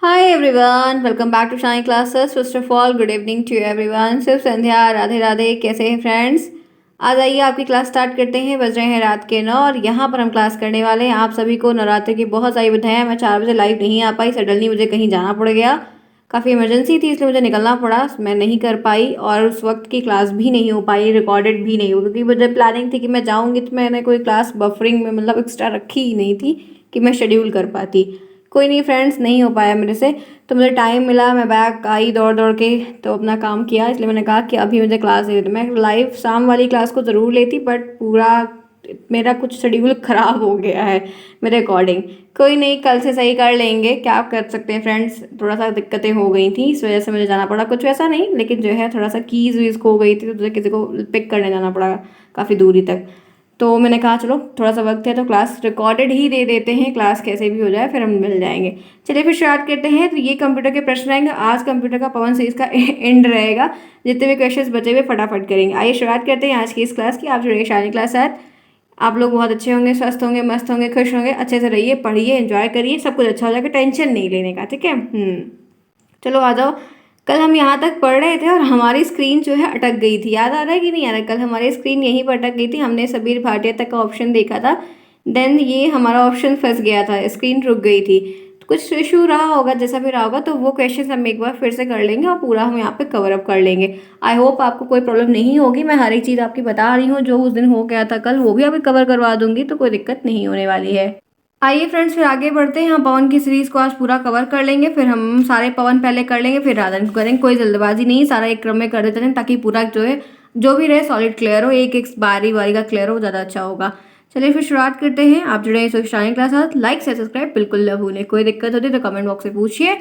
Hi everyone, welcome back to Shine Classes. First of all, good evening to everyone. सिर्फ संध्या राधे राधे। कैसे हैं friends? आज आइए आपकी क्लास स्टार्ट करते हैं। बज रहे हैं रात के 9 और यहाँ पर हम क्लास करने वाले हैं। आप सभी को नवरात्रि की बहुत सारी बधाइयाँ। मैं 4 बजे लाइव नहीं आ पाई, सडनली मुझे कहीं जाना पड़ गया। काफ़ी इमरजेंसी थी इसलिए मुझे निकलना पड़ा, मैं नहीं कर पाई और उस वक्त की क्लास भी नहीं हो पाई, रिकॉर्डेड भी नहीं हो, क्योंकि मुझे प्लानिंग थी कि मैं जाऊँगी तो मैंने कोई क्लास बफरिंग में मतलब एक्स्ट्रा रखी ही नहीं थी कि मैं शेड्यूल कर पाती। कोई नहीं फ्रेंड्स, नहीं हो पाया मेरे से। तो मुझे टाइम मिला, मैं बैक आई दौड़ दौड़ के, तो अपना काम किया। इसलिए मैंने कहा कि अभी मुझे क्लास दे दो। मैं लाइव शाम वाली क्लास को ज़रूर लेती, बट पूरा मेरा कुछ शेड्यूल ख़राब हो गया है मेरे अकॉर्डिंग। कोई नहीं, कल से सही कर लेंगे, क्या कर सकते हैं फ्रेंड्स। थोड़ा सा दिक्कतें हो गई थी, इस वजह से मुझे जाना पड़ा। कुछ वैसा नहीं, लेकिन जो है थोड़ा सा कीज़ वीज़ खो गई थी, तो मुझे किसी को पिक करने जाना पड़ा काफ़ी दूरी तक। तो मैंने कहा चलो थोड़ा सा वक्त है तो क्लास रिकॉर्डेड ही दे देते हैं, क्लास कैसे भी हो जाए फिर हम मिल जाएंगे। चलिए फिर स्टार्ट करते हैं। तो ये कंप्यूटर के प्रश्न रहेंगे आज। कंप्यूटर का पवन सीरीज का एंड रहेगा। जितने भी क्वेश्चंस बचे हुए फटाफट करेंगे। आइए शुरुआत करते हैं आज की इस क्लास की। आप जुड़ेंगे शानी क्लास साथ। आप लोग बहुत अच्छे होंगे, स्वस्थ होंगे, मस्त होंगे, खुश होंगे। अच्छे से रहिए, पढ़िए, एंजॉय करिए, सब कुछ अच्छा हो जाएगा। टेंशन नहीं लेने का, ठीक है। चलो आ जाओ। कल हम यहाँ तक पढ़ रहे थे और हमारी स्क्रीन जो है अटक गई थी। याद आ रहा है कि नहीं आ रहा है? कल हमारी स्क्रीन यहीं पर अटक गई थी। हमने सबीर भाटिया तक का ऑप्शन देखा था, देन ये हमारा ऑप्शन फंस गया था, स्क्रीन रुक गई थी। तो कुछ इशू रहा होगा, जैसा भी रहा होगा, तो वो क्वेश्चन हम एक बार फिर से कर लेंगे और पूरा हम यहाँ पे कवर अप कर लेंगे। आई होप आपको कोई प्रॉब्लम नहीं होगी। मैं हर एक चीज़ आपकी बता रही हूँ, जो उस दिन हो गया था कल वो भी आपको कवर करवा दूंगी, तो कोई दिक्कत नहीं होने वाली है। आइए फ्रेंड्स फिर आगे बढ़ते हैं। हम पवन की सीरीज को आज पूरा कवर कर लेंगे, फिर हम सारे पवन पहले कर लेंगे, फिर राधन को करेंगे। कोई जल्दबाजी नहीं, सारा एक क्रम में कर देते हैं ताकि पूरा जो है जो भी रहे सॉलिड क्लियर हो। एक एक बारी बारी का क्लियर हो, ज़्यादा अच्छा होगा। चलिए फिर शुरुआत करते हैं। आप जुड़े हैं शाइन क्लास साथ। लाइक से सब्सक्राइब बिल्कुल न भूलें। कोई दिक्कत होती है तो कमेंट बॉक्स में पूछिए।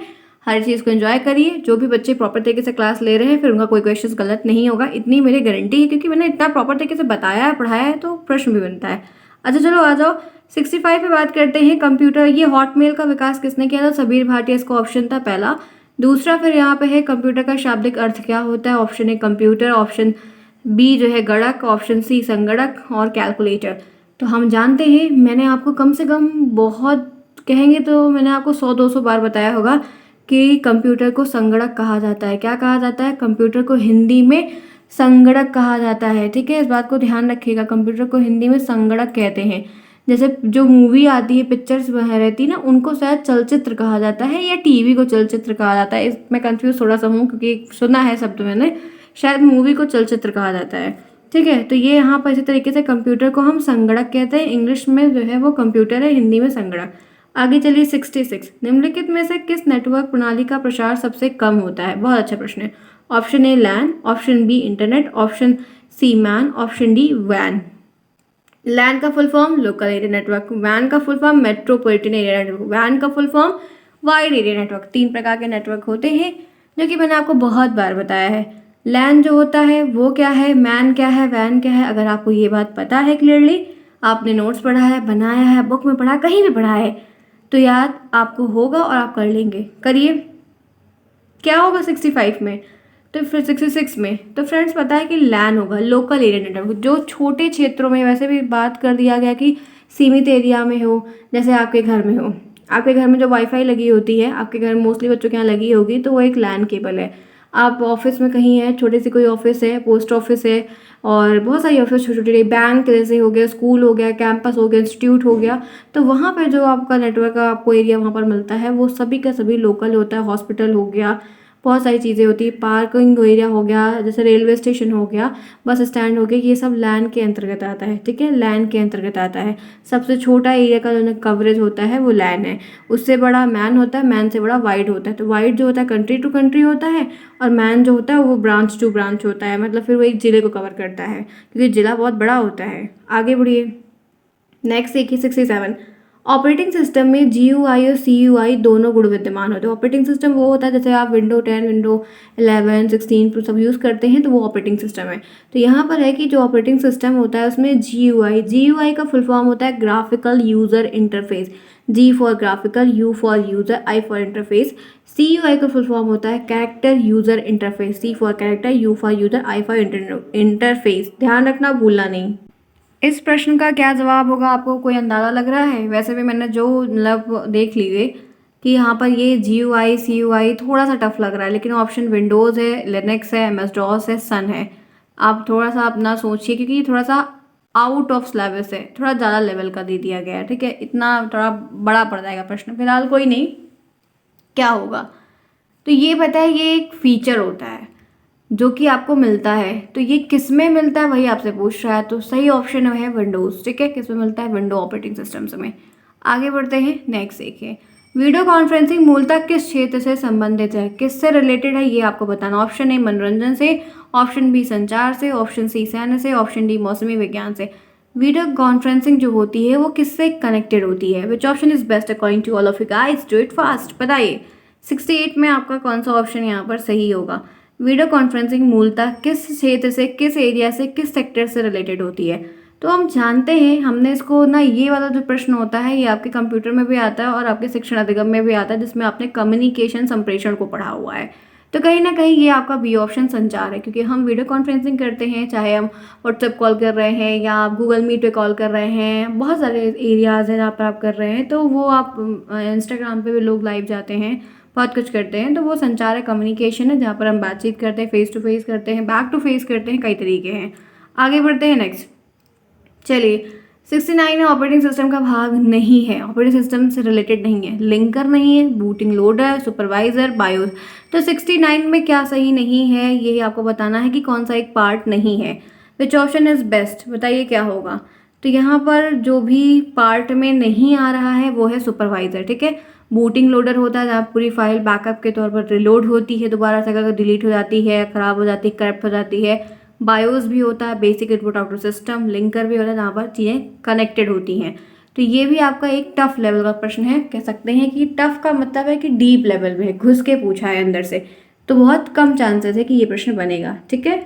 हर चीज़ को एंजॉय करिए। जो भी बच्चे प्रॉपर तरीके से क्लास ले रहे हैं फिर उनका कोई क्वेश्चन गलत नहीं होगा, इतनी मेरी गारंटी है, क्योंकि मैंने इतना प्रॉपर तरीके से बताया है, पढ़ाया है, तो प्रश्न भी बनता है। अच्छा चलो आ जाओ। 65 पे बात करते हैं। कंप्यूटर, ये हॉटमेल का विकास किसने किया था? सबीर भाटिया इसका ऑप्शन था पहला। दूसरा फिर यहाँ पे है कंप्यूटर का शाब्दिक अर्थ क्या होता है? Option A computer, option B जो है गणक, ऑप्शन सी संगणक और कैलकुलेटर। तो हम जानते हैं, मैंने आपको कम से कम बहुत कहेंगे तो मैंने आपको 100-200 बार बताया होगा कि कंप्यूटर को संगणक कहा जाता है। क्या कहा जाता है? कंप्यूटर को हिंदी में संगणक कहा जाता है, ठीक है। इस बात को ध्यान रखिएगा, कंप्यूटर को हिंदी में संगणक कहते हैं। जैसे जो मूवी आती है, पिक्चर्स वह रहती है ना, उनको शायद चलचित्र कहा जाता है या टीवी को चलचित्र कहा जाता है। मैं कंफ्यूज थोड़ा सा हूँ क्योंकि सुना है शब्द मैंने, शायद मूवी को चलचित्र कहा जाता है, ठीक है। तो ये यहाँ पर इसी तरीके से कंप्यूटर को हम संगणक कहते हैं। इंग्लिश में जो है वो कंप्यूटर है, हिंदी में संगणक। आगे चलिए 66। निम्नलिखित में से किस नेटवर्क प्रणाली का प्रसार सबसे कम होता है? बहुत अच्छा प्रश्न है। Option A LAN, option B internet, option C MAN, option D वैन। लैन का full form local area network, वैन का full form metropolitan area network, वैन का full form wide area network. 3 प्रकार के नेटवर्क होते हैं, जो कि मैंने आपको बहुत बार बताया है। लैन जो होता है वो क्या है, मैन क्या है, वैन क्या है। अगर आपको ये बात पता है क्लियरली, आपने नोट्स पढ़ा है, बनाया है, बुक में पढ़ा, कहीं भी पढ़ा है, तो याद आपको होगा और आप कर लेंगे। करिए। क्या होगा 65 में? तो फिर 66 में तो फ्रेंड्स पता है कि लैन होगा, लोकल एरिया नेटवर्क। जो छोटे क्षेत्रों में, वैसे भी बात कर दिया गया कि सीमित एरिया में हो, जैसे आपके घर में हो, आपके घर में जो वाईफाई लगी होती है, आपके घर में मोस्टली बच्चों के यहाँ लगी होगी, तो वो एक लैन केबल है। आप ऑफिस में कहीं है, छोटी सी कोई ऑफिस है, पोस्ट ऑफिस है, और बहुत सारी ऑफिस छोटी छोटी, बैंक जैसे हो गया, स्कूल हो गया, कैंपस हो गया, इंस्टीट्यूट हो गया, तो वहाँ पर जो आपका नेटवर्क का आपको एरिया वहाँ पर मिलता है वो सभी का सभी लोकल होता है। हॉस्पिटल हो गया, बहुत सारी चीज़ें होती है, पार्किंग एरिया हो गया, जैसे रेलवे स्टेशन हो गया, बस स्टैंड हो गया, ये सब लैन के अंतर्गत आता है, ठीक है। लैन के अंतर्गत आता है। सबसे छोटा एरिया का जो कवरेज होता है वो लैन है। उससे बड़ा मैन होता है, मैन से बड़ा वाइड होता है। तो वाइड जो होता है कंट्री टू कंट्री होता है, और मैन जो होता है वो ब्रांच टू ब्रांच होता है, मतलब फिर वो एक जिले को कवर करता है, क्योंकि जिला बहुत बड़ा होता है। आगे बढ़िए। नेक्स्ट देखिए 67। ऑपरेटिंग सिस्टम में GUI और CUI दोनों गुण विद्यमान होते हैं। ऑपरेटिंग सिस्टम वो होता है जैसे आप विंडो 10, विंडो 11, 16 प्रो सब यूज़ करते हैं, तो वो ऑपरेटिंग सिस्टम है। तो यहाँ पर है कि जो ऑपरेटिंग सिस्टम होता है उसमें GUI का फुल फॉर्म होता है graphical user interface. G for graphical, U for user, I for interface. CUI का फुल फॉर्म होता है character user interface. C for character, U for user, I for interface. ध्यान रखना, भूलना नहीं। इस प्रश्न का क्या जवाब होगा, आपको कोई अंदाज़ा लग रहा है? वैसे भी मैंने जो मतलब देख लीजिए, कि यहाँ पर ये GUI CUI थोड़ा सा टफ लग रहा है, लेकिन ऑप्शन विंडोज़ है, लिनक्स है, MS DOS है, सन है। आप थोड़ा सा अपना सोचिए, क्योंकि ये थोड़ा सा आउट ऑफ सिलेबस है, थोड़ा ज़्यादा लेवल का दे दिया गया है, ठीक है। इतना थोड़ा बड़ा पड़ जाएगा प्रश्न, फिलहाल कोई नहीं। क्या होगा, तो ये पता है ये एक फीचर होता है जो कि आपको मिलता है। तो ये किस में मिलता है वही आपसे पूछ रहा है, तो सही ऑप्शन है विंडोज़, ठीक है। किस में मिलता है, विंडो ऑपरेटिंग सिस्टम्स में। आगे बढ़ते हैं, नेक्स्ट देखिए। वीडियो कॉन्फ्रेंसिंग मूलतः किस क्षेत्र से संबंधित है, किससे रिलेटेड है, ये आपको बताना। ऑप्शन ए मनोरंजन से, ऑप्शन बी संचार से, ऑप्शन सी सैन्य से, ऑप्शन डी मौसमी विज्ञान से। वीडियो कॉन्फ्रेंसिंग जो होती है वो किससे कनेक्टेड होती है। Which option is best according to all of you guys, do it fast, बताइए 68 में आपका कौन सा ऑप्शन यहाँ पर सही होगा। वीडियो कॉन्फ्रेंसिंग मूलतः किस क्षेत्र से, किस एरिया से, किस सेक्टर से रिलेटेड होती है। तो हम जानते हैं, हमने इसको ना, ये वाला जो प्रश्न होता है ये आपके कंप्यूटर में भी आता है और आपके शिक्षण अधिगम में भी आता है, जिसमें आपने कम्युनिकेशन संप्रेषण को पढ़ा हुआ है। तो कहीं ना कहीं ये आपका बी ऑप्शन संचार है, क्योंकि हम वीडियो कॉन्फ्रेंसिंग करते हैं, चाहे हम व्हाट्सएप कॉल कर रहे हैं या आप गूगल मीट पे कॉल कर रहे हैं, बहुत सारे एरियाज़ हैं जहाँ पर आप कर रहे हैं। तो वो आप इंस्टाग्राम पे भी लोग लाइव जाते हैं, बहुत कुछ करते हैं, तो वो संचार है, कम्युनिकेशन है, जहाँ पर हम बातचीत करते हैं, फेस टू फेस करते हैं, बैक टू फेस करते हैं, कई तरीके हैं। आगे बढ़ते हैं, नेक्स्ट चलिए। 69 है, ऑपरेटिंग सिस्टम का भाग नहीं है, ऑपरेटिंग सिस्टम से रिलेटेड नहीं है, लिंकर नहीं है, बूटिंग लोडर, सुपरवाइजर, बायोस। तो 69 में क्या सही नहीं है, यही आपको बताना है कि कौन सा एक पार्ट नहीं है। विच ऑप्शन इज बेस्ट, बताइए क्या होगा। तो यहाँ पर जो भी पार्ट में नहीं आ रहा है वो है सुपरवाइजर, ठीक है। बूटिंग लोडर होता है जहाँ पूरी फाइल बैकअप के तौर पर रिलोड होती है, दोबारा से अगर डिलीट हो जाती है, ख़राब हो जाती है, करप्ट हो जाती है। बायोस भी होता है, basic input output system. Linker भी होता है जहाँ पर चीज़ें कनेक्टेड होती हैं। तो ये भी आपका एक टफ लेवल का प्रश्न है, कह सकते हैं कि टफ का मतलब है कि डीप लेवल में घुस के पूछा है अंदर से, तो बहुत कम चांसेस है कि ये प्रश्न बनेगा, ठीक है।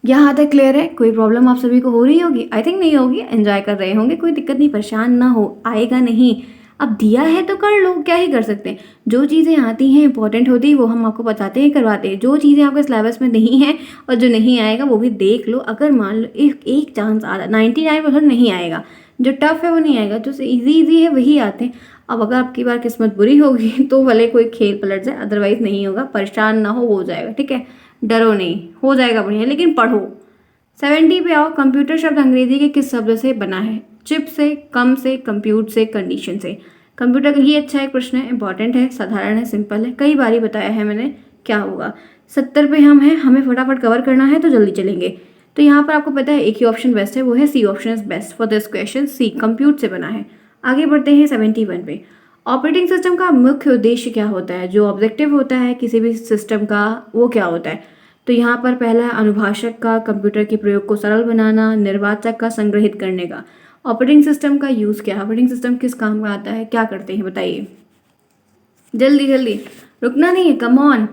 यहाँ तक क्लियर है, कोई प्रॉब्लम आप सभी को हो रही होगी, आई थिंक नहीं होगी, एंजॉय कर रहे होंगे, कोई दिक्कत नहीं, परेशान ना हो, आएगा नहीं। अब दिया है तो कर लो, क्या ही कर सकते हैं। जो चीज़ें आती हैं इंपॉर्टेंट होती है वो हम आपको बताते हैं, करवाते हैं। जो चीज़ें आपके सिलेबस में नहीं है और जो नहीं आएगा वो भी देख लो। अगर मान लो एक चांस आ रहा, 99% नहीं आएगा, जो टफ है वो नहीं आएगा, जो ईजी है वही आते हैं। अब अगर आपकी बार किस्मत बुरी होगी तो भले कोई खेल पलट जाए, अदरवाइज नहीं होगा, परेशान ना हो जाएगा, ठीक है। डरो नहीं, हो जाएगा बढ़िया, लेकिन पढ़ो। 70 पे आओ। कंप्यूटर शब्द अंग्रेजी के किस शब्द से बना है। चिप से, कम से, कंप्यूट से, कंडीशन से। कंप्यूटर, ये अच्छा एक प्रश्न है, इंपॉर्टेंट है, साधारण है, सिंपल है, कई बार ही बताया है मैंने। क्या होगा, 70 पे हम हैं, हमें फटाफट कवर करना है तो जल्दी चलेंगे। तो यहाँ पर आपको पता है एक ही ऑप्शन बेस्ट है, वो है C option is best for this question, C compute से बना है। आगे बढ़ते हैं 71 पे। ऑपरेटिंग सिस्टम का मुख्य उद्देश्य क्या होता है, जो ऑब्जेक्टिव होता है किसी भी सिस्टम का वो क्या होता है। तो यहाँ पर पहला है अनुभाषक का, कंप्यूटर के प्रयोग को सरल बनाना, निर्वाचक का, संग्रहित करने का। ऑपरेटिंग सिस्टम का यूज़ क्या है, ऑपरेटिंग सिस्टम किस काम में आता है, क्या करते हैं, बताइए जल्दी जल्दी, रुकना नहीं है, कम ऑन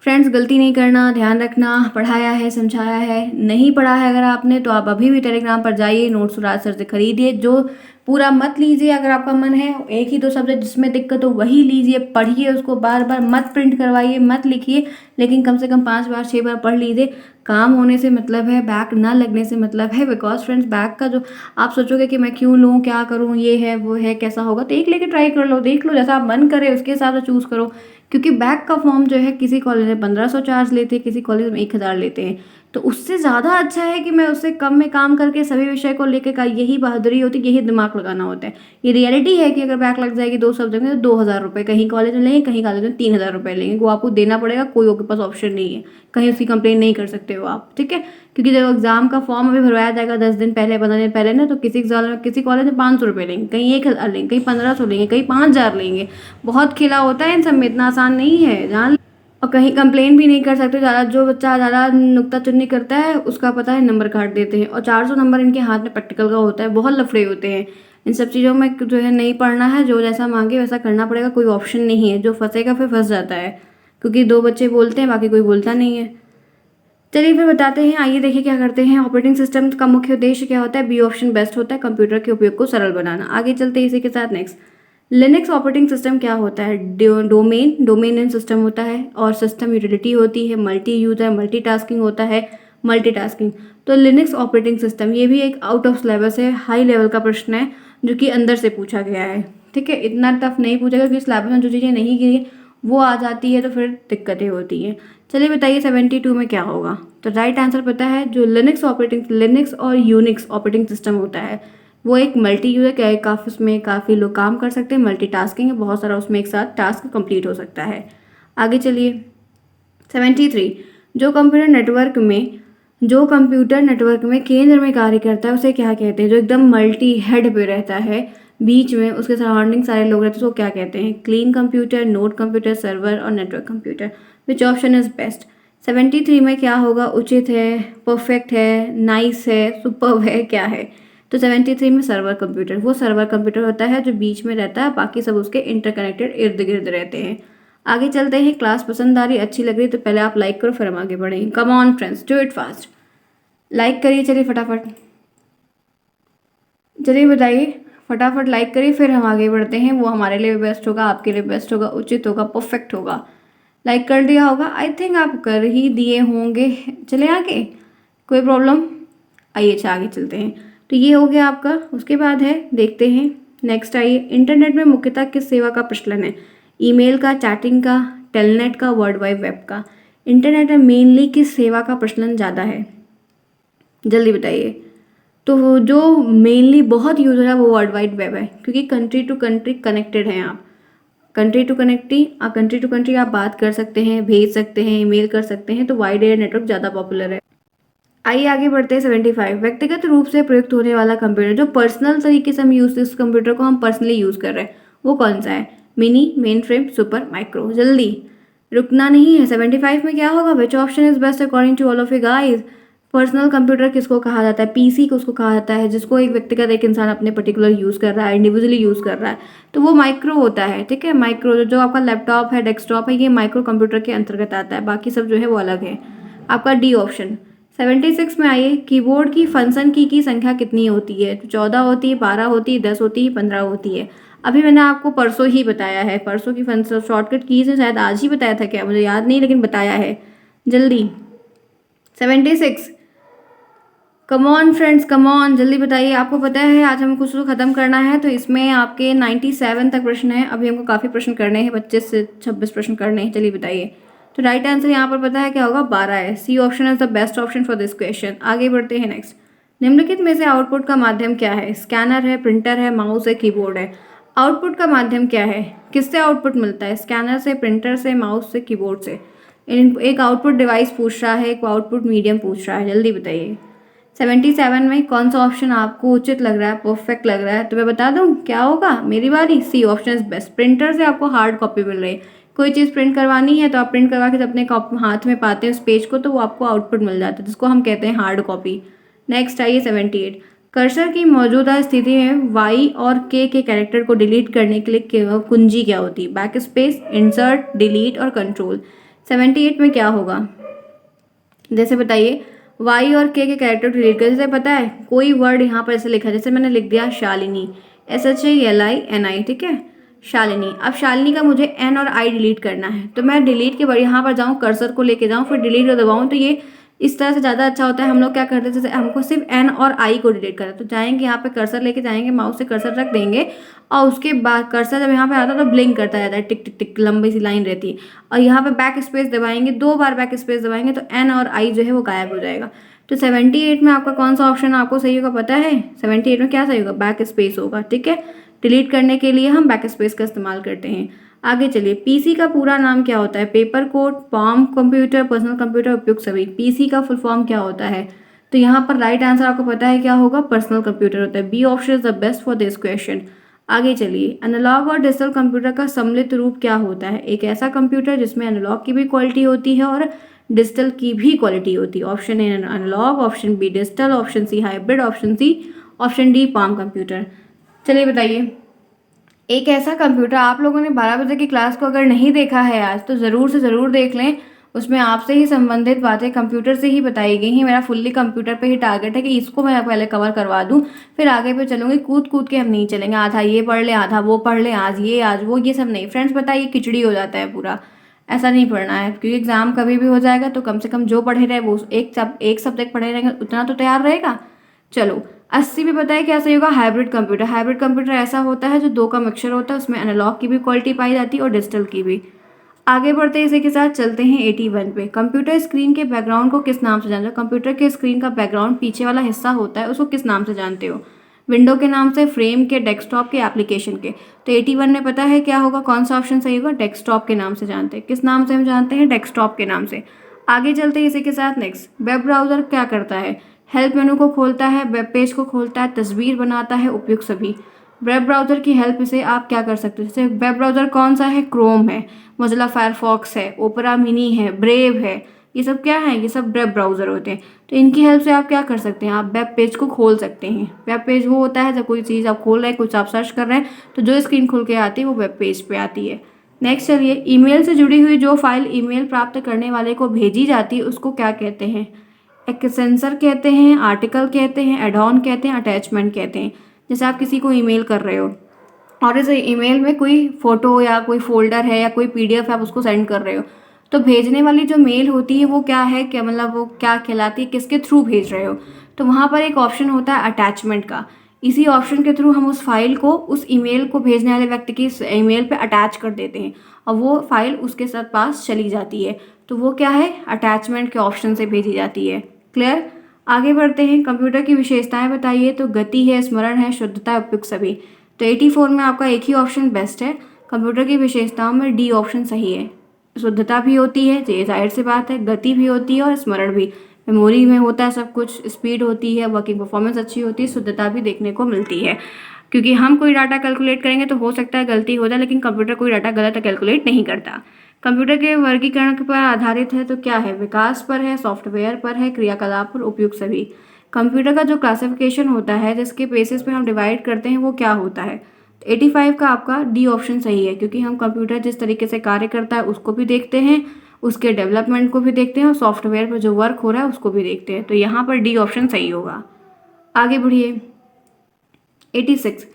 फ्रेंड्स, गलती नहीं करना, ध्यान रखना। पढ़ाया है, समझाया है, नहीं पढ़ा है अगर आपने तो आप अभी भी टेलीग्राम पर जाइए, नोट्स राज सर से खरीदिए। जो पूरा मत लीजिए, अगर आपका मन है एक ही दो सब्जेक्ट जिसमें दिक्कत हो वही लीजिए, पढ़िए उसको, बार बार मत प्रिंट करवाइए, मत लिखिए, लेकिन कम से कम 5 बार 6 बार पढ़ लीजिए। काम होने से मतलब है, बैक ना लगने से मतलब है। बिकॉज फ्रेंड्स, बैक का जो आप सोचोगे कि मैं क्यों लूँ, क्या करूँ, ये है वो है, कैसा होगा, तो एक लेके ट्राई कर लो, देख लो, जैसा आप मन करे उसके हिसाब से चूज़ करो। क्योंकि बैक का फॉर्म जो है किसी कॉलेज में 1500 चार्ज लेते हैं, किसी कॉलेज में 1000 लेते हैं। तो उससे ज़्यादा अच्छा है कि मैं उससे कम में काम करके सभी विषय को लेकर का, यही बहादुरी होती है, यही दिमाग लगाना होता है। ये रियलिटी है कि अगर बैक लग जाएगी 2 सब्जेक्ट में तो 2000 रुपये कहीं कॉलेज में लेंगे, कहीं कॉलेज में 3000 रुपये लेंगे, वो आपको देना पड़ेगा, कोई आपके पास ऑप्शन नहीं है, कहीं उसकी कंप्लेन नहीं कर सकते हो आप, ठीक है। क्योंकि जब एग्जाम का फॉर्म अभी भरवाया जाएगा 10 दिन पहले, 15 दिन पहले ना, तो किसी किसी कॉलेज में 500 रुपये लेंगे, कहीं 1000 लेंगे, कहीं 1500 लेंगे, कहीं 5000 लेंगे। बहुत खिला होता है इन सब में, इतना आसान नहीं है, जान। और कहीं कंप्लेन भी नहीं कर सकते, ज़्यादा जो बच्चा ज़्यादा नुक्ता चुन्नी करता है उसका पता है नंबर काट देते हैं। और 400 नंबर इनके हाथ में प्रैक्टिकल का होता है, बहुत लफड़े होते हैं। इन सब चीज़ों में जो है नहीं पढ़ना है, जो जैसा मांगे वैसा करना पड़ेगा, कोई ऑप्शन नहीं है। जो फंसेगा फिर फंस जाता है, क्योंकि 2 बच्चे बोलते हैं, बाकी कोई बोलता नहीं है। चलिए फिर बताते हैं, आइए देखिए क्या करते हैं। ऑपरेटिंग सिस्टम का मुख्य उद्देश्य क्या होता है, बी ऑप्शन बेस्ट होता है, कंप्यूटर के उपयोग को सरल बनाना। आगे चलते हैं इसी के साथ, नेक्स्ट लिनक्स ऑपरेटिंग सिस्टम क्या होता है, डोमेन इन सिस्टम होता है, और सिस्टम यूटिलिटी होती है, मल्टी यूजर, मल्टीटास्किंग होता है, मल्टीटास्किंग। तो लिनक्स ऑपरेटिंग सिस्टम, ये भी एक आउट ऑफ सिलेबस है, हाई लेवल का प्रश्न है जो कि अंदर से पूछा गया है। ठीक है, इतना टफ नहीं पूछेगा क्योंकि सिलेबस में जो चीज़ें नहीं की वो आ जाती है तो फिर दिक्कतें होती हैं। चलिए बताइए 72 में क्या होगा। तो राइट आंसर पता है, जो लिनक्स और यूनिक्स ऑपरेटिंग सिस्टम होता है वो एक मल्टी यूजर है, काफ़ी उसमें काफ़ी लोग काम कर सकते हैं, मल्टीटास्किंग है, बहुत सारा उसमें एक साथ टास्क कंप्लीट हो सकता है। आगे चलिए 73, जो कंप्यूटर नेटवर्क में केंद्र में कार्य करता है उसे क्या कहते हैं? जो एकदम मल्टी हेड पे रहता है, बीच में उसके सराउंडिंग सारे लोग रहते हैं, उसको क्या कहते हैं? Clean computer, node computer, server और network computer. Which option is best? 73 में क्या होगा? उचित है, परफेक्ट है, नाइस है, सुपर्ब है, क्या है? तो 73 में सर्वर कंप्यूटर, वो सर्वर कंप्यूटर होता है जो बीच में रहता है, बाकी सब उसके इंटरकनेक्टेड इर्द गिर्द रहते हैं। आगे चलते हैं। क्लास पसंद आ रही, अच्छी लग रही तो पहले आप लाइक करो, फिर हम आगे बढ़ेंगे। Come on friends, do it fast, like करिए। चलिए फटाफट, चलिए बताइए, फटाफट लाइक करिए, फिर हम आगे बढ़ते हैं। वो हमारे लिए भी बेस्ट होगा, आपके लिए बेस्ट होगा, उचित होगा, परफेक्ट होगा। लाइक कर दिया होगा, आई थिंक आप कर ही दिए होंगे। चले आगे, कोई प्रॉब्लम? आइए अच्छा आगे चलते हैं। तो ये हो गया आपका। उसके बाद है, देखते हैं नेक्स्ट। आइए, इंटरनेट में मुख्यतः किस सेवा का प्रचलन है? ईमेल का, चैटिंग का, टेलनेट का, वर्ल्ड वाइड वेब का। इंटरनेट में मेनली किस सेवा का प्रचलन ज़्यादा है? जल्दी बताइए। तो जो मेनली बहुत यूज़ हो रहा है वो वर्ल्ड वाइड वेब है, क्योंकि कंट्री टू कंट्री कनेक्टेड हैं आप। कंट्री टू कंट्री आप बात कर सकते हैं, भेज सकते हैं, ईमेल कर सकते हैं, तो वाइड एरिया नेटवर्क ज़्यादा पॉपुलर है। आइए आगे बढ़ते हैं। 75, व्यक्तिगत रूप से प्रयुक्त होने वाला कंप्यूटर, जो पर्सनल तरीके से हम यूज़, इस कंप्यूटर को हम पर्सनली यूज़ कर रहे हैं, वो कौन सा है? Mini, mainframe, super, micro. जल्दी, रुकना नहीं है। 75 में क्या होगा? Which option is best according to all of you guys? Personal computer किसको कहा जाता है? पीसी को उसको कहा जाता है जिसको एक व्यक्तिगत एक इंसान अपने पर्टिकुलर यूज़ कर रहा है, इंडिविजुअली यूज़ कर रहा है, तो वो माइक्रो होता है। ठीक है, माइक्रो जो आपका लैपटॉप है, डेस्कटॉप है, ये माइक्रो कंप्यूटर के अंतर्गत आता है, बाकी सब जो है वो अलग है। आपका डी ऑप्शन। 76 में आइए, कीबोर्ड की फंक्शन की संख्या कितनी होती है? तो 14 होती है, 12 होती है, 10 होती है, 15 होती है। अभी मैंने आपको परसों ही बताया है, परसों की फंक्शन शॉर्टकट कीज है, शायद आज ही बताया था क्या, मुझे याद नहीं, लेकिन बताया है। जल्दी 76, come on friends, come on, जल्दी बताइए। आपको पता है आज हमें कुछ तो खत्म करना है, तो इसमें आपके 97 तक प्रश्न है। अभी हमको काफ़ी प्रश्न करने हैं, 25 से 26 प्रश्न करने हैं। चलिए बताइए। तो राइट आंसर यहाँ पर पता है क्या होगा? 12 है। C option is the best option for this question. आगे बढ़ते हैं नेक्स्ट। निम्नलिखित में से आउटपुट का माध्यम क्या है? स्कैनर है, प्रिंटर है, माउस है, कीबोर्ड है। आउटपुट का माध्यम क्या है? किससे आउटपुट मिलता है? स्कैनर से, प्रिंटर से, माउस से, कीबोर्ड से। एक आउटपुट डिवाइस पूछ रहा है, एक आउटपुट मीडियम पूछ रहा है, जल्दी बताइए। 77 में कौन सा ऑप्शन आपको उचित लग रहा है, परफेक्ट लग रहा है? तो मैं बता दूं क्या होगा, मेरी बारी। C option is best. Printer से आपको हार्ड कॉपी मिल रही है, कोई चीज़ प्रिंट करवानी है तो आप प्रिंट करवा के जब अपने हाथ में पाते हैं उस पेज को, तो वो आपको आउटपुट मिल जाता है, जिसको हम कहते हैं हार्ड कॉपी। नेक्स्ट आइए 78, कर्सर की मौजूदा स्थिति में वाई और के कैरेक्टर को डिलीट करने के लिए कुंजी क्या होती है? बैक स्पेस, इंसर्ट, डिलीट और कंट्रोल। 78 में क्या होगा? जैसे बताइए, वाई और के कैरेक्टर डिलीट कर, जैसे पता है कोई वर्ड यहाँ पर ऐसे लिखा है, जैसे मैंने लिख दिया शालिनी, SHALINI, ठीक है, शालिनी। अब शालिनी का मुझे एन और आई डिलीट करना है, तो मैं डिलीट के बाद यहाँ पर जाऊँ, कर्सर को लेके जाऊँ, फिर डिलीट को दबाऊँ, तो ये इस तरह से ज़्यादा अच्छा होता है। हम लोग क्या करते हैं, जैसे हमको सिर्फ एन और आई को डिलीट करना है, तो जाएंगे यहाँ पे कर्सर लेके जाएंगे, माउस से कर्सर रख देंगे, और उसके बाद कर्सर जब यहाँ पे आता है तो ब्लिंक करता जाता है, टिक टिक टिक, लंबी सी लाइन रहती है, और यहाँ पे बैक स्पेस दबाएंगे, 2 बार बैक स्पेस दबाएंगे तो एन और आई जो है वो गायब हो जाएगा। तो 78 में आपका कौन सा ऑप्शन आपको सही होगा पता है? 78 में क्या सही होगा? बैक स्पेस होगा। ठीक है, डिलीट करने के लिए हम बैक स्पेस का इस्तेमाल करते हैं। आगे चलिए, पीसी का पूरा नाम क्या होता है? Paper code, palm computer, personal computer, उपयुक्त सभी। पीसी का फुल फॉर्म क्या होता है? तो यहाँ पर राइट आंसर आपको पता है क्या होगा? पर्सनल कंप्यूटर होता है। B option is the best for this question. आगे चलिए, एनालॉग और डिजिटल कंप्यूटर का सम्मिलित रूप क्या होता है? एक ऐसा कंप्यूटर जिसमें एनालॉग की भी क्वालिटी होती है और डिजिटल की भी क्वालिटी होती है। Option A analogue, option B digital, option C hybrid, option C, option D palm computer. चलिए बताइए, एक ऐसा कंप्यूटर, आप लोगों ने 12 बजे की क्लास को अगर नहीं देखा है आज, तो ज़रूर से ज़रूर देख लें। उसमें आपसे ही संबंधित बातें कंप्यूटर से ही बताई गई हैं। मेरा फुल्ली कंप्यूटर पे ही टारगेट है कि इसको मैं पहले कवर करवा दूं, फिर आगे पे चलूंगी। कूद कूद के हम नहीं चलेंगे, आधा ये पढ़ ले, आधा वो पढ़ ले, आज ये आज वो, ये सब नहीं फ्रेंड्स, बताइए खिचड़ी हो जाता है पूरा। ऐसा नहीं पढ़ना है, क्योंकि एग्जाम कभी भी हो जाएगा, तो कम से कम जो पढ़े रहे वो एक सब्जेक्ट पढ़े रहेंगे, उतना तो तैयार रहेगा। चलो 80 पे पता है क्या सही होगा, हाइब्रिड कंप्यूटर। हाइब्रिड कंप्यूटर ऐसा होता है जो दो का मिक्सचर होता है, उसमें एनालॉग की भी क्वालिटी पाई जाती है और डिजिटल की भी। आगे बढ़ते हैं, इसी के साथ चलते हैं 81 पे। कंप्यूटर स्क्रीन के बैकग्राउंड को किस नाम से जानते हो? कंप्यूटर के स्क्रीन का बैकग्राउंड पीछे वाला हिस्सा होता है, उसको किस नाम से जानते हो? विंडो के नाम से, फ्रेम के, डेस्कटॉप के, एप्लीकेशन के। तो 81 में पता है क्या होगा, कौन सा ऑप्शन सही होगा? डेस्कटॉप के नाम से जानते हैं। किस नाम से हम जानते हैं? डेस्कटॉप के नाम से। आगे चलते हैं इसी के साथ नेक्स्ट। वेब ब्राउज़र क्या करता है? हेल्प मेनू को खोलता है, वेब पेज को खोलता है, तस्वीर बनाता है, उपयुक्त सभी। वेब ब्राउज़र की हेल्प से आप क्या कर सकते हो? जैसे वेब ब्राउज़र कौन सा है? क्रोम है, मोज़िला फायरफॉक्स है, ओपेरा मिनी है, ब्रेव है। ये सब क्या है? ये सब वेब ब्राउज़र होते हैं। तो इनकी हेल्प से आप क्या कर सकते हैं? आप वेब पेज को खोल सकते हैं। वेब पेज वो होता है जब कोई चीज़ आप खोल रहे हैं, कुछ आप सर्च कर रहे हैं, तो जो स्क्रीन खुल के आती है वो वेब पेज पे आती है। नेक्स्ट चलिए, ईमेल से जुड़ी हुई जो फाइल ईमेल प्राप्त करने वाले को भेजी जाती है उसको क्या कहते हैं? एक्सेंसर कहते हैं, आर्टिकल कहते हैं, एडॉन कहते हैं, अटैचमेंट कहते हैं। जैसे आप किसी को ईमेल कर रहे हो और इस ईमेल में कोई फ़ोटो या कोई फ़ोल्डर है या कोई पीडीएफ आप उसको सेंड कर रहे हो, तो भेजने वाली जो मेल होती है वो क्या है, क्या मतलब वो क्या कहलाती है, किसके थ्रू भेज रहे हो? तो वहाँ पर एक ऑप्शन होता है अटैचमेंट का। इसी ऑप्शन के थ्रू हम उस फाइल को उस ईमेल को भेजने वाले व्यक्ति की ईमेल पे अटैच कर देते हैं और वो फाइल उसके साथ पास चली जाती है। तो वो क्या है? अटैचमेंट के ऑप्शन से भेजी जाती है। क्लियर? आगे बढ़ते हैं, कंप्यूटर की विशेषताएं बताइए। तो गति है, स्मरण है, शुद्धता है, उपयुक्त सभी। तो 84 में आपका एक ही ऑप्शन बेस्ट है। कंप्यूटर की विशेषताओं में डी ऑप्शन सही है। शुद्धता भी होती है, ये जाहिर सी बात है, गति भी होती है और स्मरण भी। मेमोरी में होता है सब कुछ, स्पीड होती है, वर्किंग परफॉर्मेंस अच्छी होती है, शुद्धता भी देखने को मिलती है। क्योंकि हम कोई डाटा कैलकुलेट करेंगे तो हो सकता है गलती हो जाए, लेकिन कंप्यूटर कोई डाटा गलत कैलकुलेट नहीं करता। कंप्यूटर के वर्गीकरण पर आधारित है, तो क्या है? विकास पर है, सॉफ्टवेयर पर है, क्रियाकलाप पर, उपयुक्त सभी। कंप्यूटर का जो क्लासिफिकेशन होता है जिसके बेसिस पे हम डिवाइड करते हैं वो क्या होता है? 85 का आपका डी ऑप्शन सही है, क्योंकि हम कंप्यूटर जिस तरीके से कार्य करता है उसको भी देखते हैं, उसके डेवलपमेंट को भी देखते हैं और सॉफ्टवेयर पर जो वर्क हो रहा है उसको भी देखते हैं। तो यहाँ पर डी ऑप्शन सही होगा। आगे बढ़िए, 86।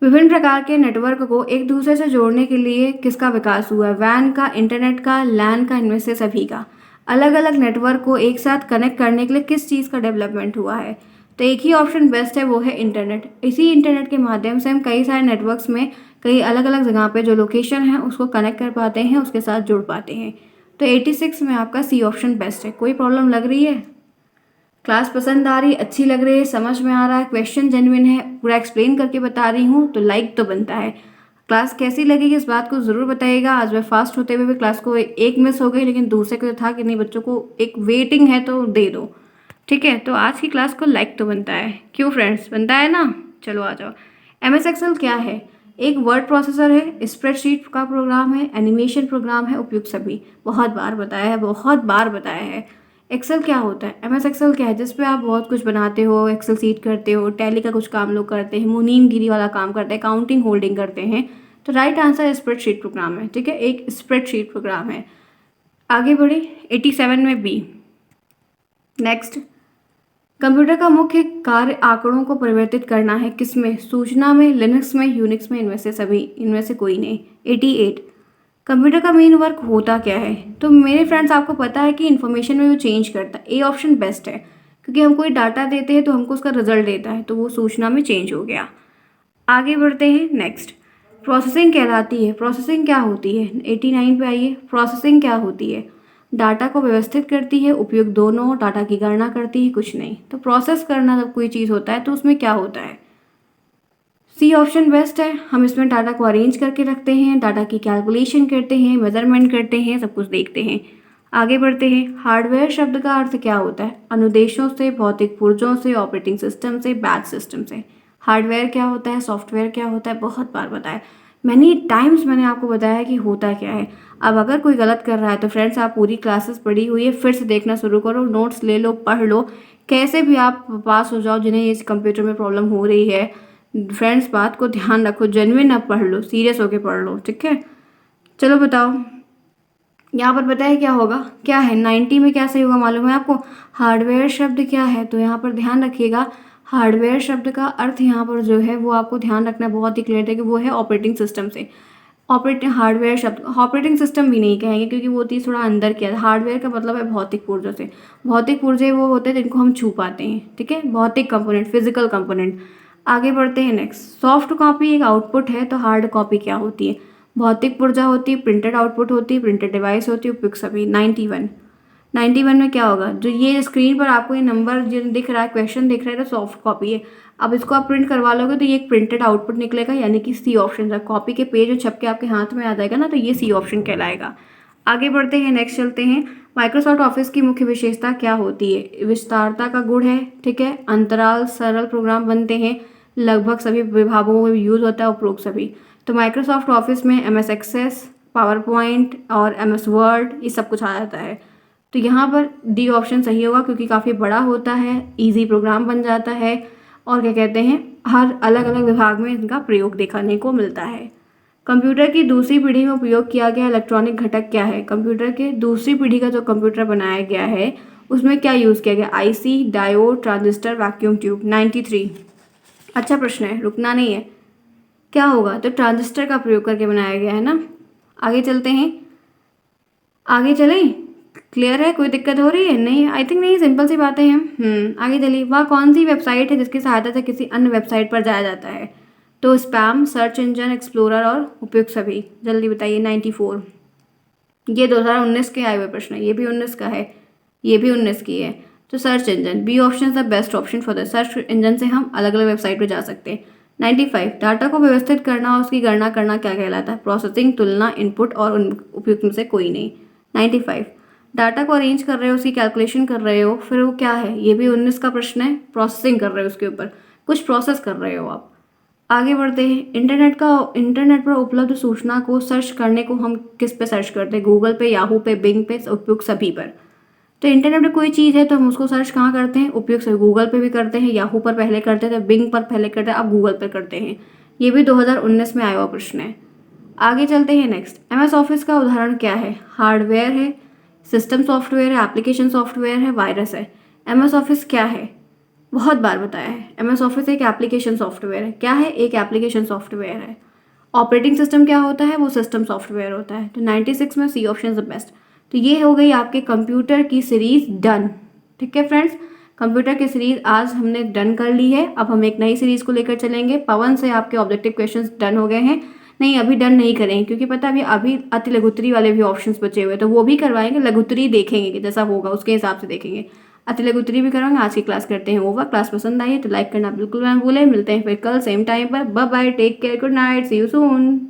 विभिन्न प्रकार के नेटवर्क को एक दूसरे से जोड़ने के लिए किसका विकास हुआ है? वैन का, इंटरनेट का, लैन का, इनमें से सभी का। अलग अलग नेटवर्क को एक साथ कनेक्ट करने के लिए किस चीज़ का डेवलपमेंट हुआ है? तो एक ही ऑप्शन बेस्ट है, वो है इंटरनेट। इसी इंटरनेट के माध्यम से हम कई सारे नेटवर्क्स में कई अलग अलग जगह पे जो लोकेशन है उसको कनेक्ट कर पाते हैं, उसके साथ जुड़ पाते हैं। तो 86 में आपका सी ऑप्शन बेस्ट है। कोई प्रॉब्लम लग रही है? क्लास पसंद आ रही, अच्छी लग रही है, समझ में आ रहा है, क्वेश्चन जेन्युइन है, पूरा एक्सप्लेन करके बता रही हूँ, तो लाइक तो बनता है। क्लास कैसी लगेगी इस बात को ज़रूर बताइएगा। आज मैं फास्ट होते हुए भी क्लास को एक मिस हो गई, लेकिन दूसरे को था कि नहीं, बच्चों को एक वेटिंग है तो दे दो। ठीक है, तो आज की क्लास को लाइक तो बनता है। क्यों फ्रेंड्स, बनता है ना? चलो आ जाओ। MS एक्सेल क्या है? एक वर्ड प्रोसेसर है, स्प्रेडशीट का प्रोग्राम है, एनिमेशन प्रोग्राम है, उपयुक्त सभी। बहुत बार बताया है, बहुत बार बताया है। एक्सेल क्या होता है? MS एक्सेल क्या है? जिस पे आप बहुत कुछ बनाते हो, एक्सेल सीट करते हो, टैली का कुछ काम लोग करते हैं, मुनीमगिरी वाला काम करते हैं, काउंटिंग होल्डिंग करते हैं। तो राइट आंसर स्प्रेडशीट प्रोग्राम है। ठीक है, एक स्प्रेडशीट प्रोग्राम है। आगे बढ़े, 87 में बी। नेक्स्ट, कंप्यूटर का मुख्य कार्य आंकड़ों को परिवर्तित करना है। किसमें? सूचना में, लिनक्स में, यूनिक्स में, इनमें से सभी, इनमें से कोई नहीं। 88, कंप्यूटर का मेन वर्क होता क्या है? तो मेरे फ्रेंड्स आपको पता है कि इन्फॉर्मेशन में वो चेंज करता है। ए ऑप्शन बेस्ट है, क्योंकि हम कोई डाटा देते हैं तो हमको उसका रिजल्ट देता है, तो वो सूचना में चेंज हो गया। आगे बढ़ते हैं, नेक्स्ट प्रोसेसिंग कहलाती है। प्रोसेसिंग क्या होती है? 89 पे आइए। प्रोसेसिंग क्या होती है? डाटा को व्यवस्थित करती है, उपयुक्त दोनों, डाटा की गणना करती है, कुछ नहीं। तो प्रोसेस करना जब कोई चीज़ होता है तो उसमें क्या होता है? सी ऑप्शन बेस्ट है। हम इसमें डाटा को अरेंज करके रखते हैं, डाटा की कैलकुलेशन करते हैं, मेजरमेंट करते हैं, सब कुछ देखते हैं। आगे बढ़ते हैं, हार्डवेयर शब्द का अर्थ क्या होता है? अनुदेशों से, भौतिक पुर्जों से, ऑपरेटिंग सिस्टम से, बैच सिस्टम से। हार्डवेयर क्या होता है, सॉफ्टवेयर क्या होता है, बहुत बार बताया, मैनी टाइम्स मैंने आपको बताया कि होता क्या है। अब अगर कोई गलत कर रहा है तो फ्रेंड्स आप पूरी क्लासेस पढ़ी हुई है, फिर से देखना शुरू करो, नोट्स ले लो, पढ़ लो, कैसे भी आप पास हो जाओ। जिन्हें इस कंप्यूटर में प्रॉब्लम हो रही है फ्रेंड्स, बात को ध्यान रखो, जेन्युइन अब पढ़ लो, सीरियस होके पढ़ लो। ठीक है, चलो बताओ यहाँ पर बताए क्या होगा, क्या है 90 में, क्या सही होगा मालूम है आपको? हार्डवेयर शब्द क्या है? तो यहाँ पर ध्यान रखिएगा, हार्डवेयर शब्द का अर्थ यहाँ पर जो है वो आपको ध्यान रखना बहुत ही क्लियर है कि वो है ऑपरेटिंग सिस्टम से। ऑपरेटिंग हार्डवेयर शब्द ऑपरेटिंग सिस्टम भी नहीं कहेंगे क्योंकि वो चीज़ थोड़ा अंदर किया है। हार्डवेयर का मतलब है भौतिक पुर्जों से। भौतिक पुर्जे वो होते हैं जिनको हम छू पाते हैं, ठीक है, भौतिक कंपोनेंट, फिजिकल कंपोनेंट। आगे बढ़ते हैं नेक्स्ट। सॉफ्ट कॉपी एक आउटपुट है तो हार्ड कॉपी क्या होती है? भौतिक पुर्जा होती है, प्रिंटेड आउटपुट होती है, प्रिंटेड डिवाइस होती है, उपयुक्त सभी। 91 में क्या होगा? जो ये स्क्रीन पर आपको ये नंबर जो दिख रहा है, क्वेश्चन दिख रहा है, तो सॉफ्ट कॉपी है। अब इसको आप प्रिंट करवा लोगे तो ये एक प्रिंटेड आउटपुट निकलेगा, यानी कि सी ऑप्शन है। कॉपी के पेज में छप के आपके हाथ में आ जाएगा ना, तो ये सी ऑप्शन कहलाएगा। आगे बढ़ते हैं, नेक्स्ट चलते हैं। माइक्रोसॉफ्ट ऑफिस की मुख्य विशेषता क्या होती है? विस्तारता का गुण है, ठीक है, अंतराल सरल प्रोग्राम बनते हैं, लगभग सभी विभागों में यूज़ होता है, उपरोक्त सभी। तो माइक्रोसॉफ्ट ऑफिस में MS एक्सेस, पावर पॉइंट और MS वर्ड ये सब कुछ आ जाता है। तो यहाँ पर डी ऑप्शन सही होगा क्योंकि काफ़ी बड़ा होता है, इजी प्रोग्राम बन जाता है और क्या कहते हैं, हर अलग अलग विभाग में इनका प्रयोग देखने को मिलता है। कंप्यूटर की दूसरी पीढ़ी में उपयोग किया गया इलेक्ट्रॉनिक घटक क्या है? कंप्यूटर के दूसरी पीढ़ी का जो कंप्यूटर बनाया गया है उसमें क्या यूज़ किया गया? IC, diode, transistor, vacuum tube. 93। अच्छा प्रश्न है, रुकना नहीं है। क्या होगा? तो ट्रांजिस्टर का प्रयोग करके बनाया गया है ना। आगे चलते हैं, आगे चलें। क्लियर है? कोई दिक्कत हो रही है? नहीं, आई थिंक नहीं, सिंपल सी बातें हैं। आगे चलिए। वह कौन सी वेबसाइट है जिसकी सहायता से किसी अन्य वेबसाइट पर जाया जाता है? तो स्पैम, सर्च इंजन, एक्सप्लोरर और उपयुक्त सभी। जल्दी बताइए। 94। ये 2019 के आए हुए प्रश्न है, ये भी 19 का है, ये भी 19 की है। तो search engine, B option is the best option for the search engine से हम अलग अलग वेबसाइट पर जा सकते हैं। 95। डाटा को व्यवस्थित करना और उसकी गणना करना क्या कहलाता है? प्रोसेसिंग, तुलना, इनपुट और उन उपयुक्त में से कोई नहीं। 95। डाटा को अरेंज कर रहे हो, उसकी कैलकुलेशन कर रहे हो, फिर वो क्या है? ये भी 19 का प्रश्न है। प्रोसेसिंग कर रहे हो, उसके ऊपर कुछ प्रोसेस कर रहे हो आप। आगे बढ़ते हैं। इंटरनेट पर उपलब्ध सूचना को सर्च करने को हम किस पे सर्च करते हैं? गूगल पे, याहू पे, बिंग पे, उपयुक्त सभी पर। तो इंटरनेट पे कोई चीज़ है तो हम उसको सर्च कहाँ करते हैं? उपयुक्त सभी। गूगल पे भी करते हैं, याहू पर पहले करते थे, बिंग पर पहले करते हैं, अब गूगल पर करते हैं। ये भी 2019 में आया हुआ प्रश्न है। आगे चलते हैं नेक्स्ट। MS ऑफिस का उदाहरण क्या है? हार्डवेयर है, सिस्टम सॉफ्टवेयर है, एप्लीकेशन सॉफ्टवेयर है, वायरस है। MS ऑफिस क्या है? बहुत बार बताया है, MS ऑफिस एक एप्लीकेशन सॉफ्टवेयर है। क्या है? एक एप्लीकेशन सॉफ्टवेयर है। ऑपरेटिंग सिस्टम क्या होता है? वो सिस्टम सॉफ्टवेयर होता है। तो 96 में C option is the best. तो ये हो गई आपके कंप्यूटर की सीरीज डन। ठीक है फ्रेंड्स, कंप्यूटर की सीरीज आज हमने डन कर ली है। अब हम एक नई सीरीज को लेकर चलेंगे। पवन से आपके ऑब्जेक्टिव क्वेश्चंस डन हो गए हैं। नहीं, अभी डन नहीं करेंगे क्योंकि पता है अभी अति लघुत्तरी वाले भी ऑप्शंस बचे हुए हैं, तो वो भी करवाएंगे। लघुत्तरी देखेंगे कि जैसा होगा उसके हिसाब से देखेंगे। अति लघुत्तरी भी कराएंगे। आज की क्लास करते हैं ओवर। क्लास पसंद आई है तो लाइक करना बिल्कुल ना भूलें। मिलते हैं फिर कल सेम टाइम पर। Bye bye, take care, good night, see you soon.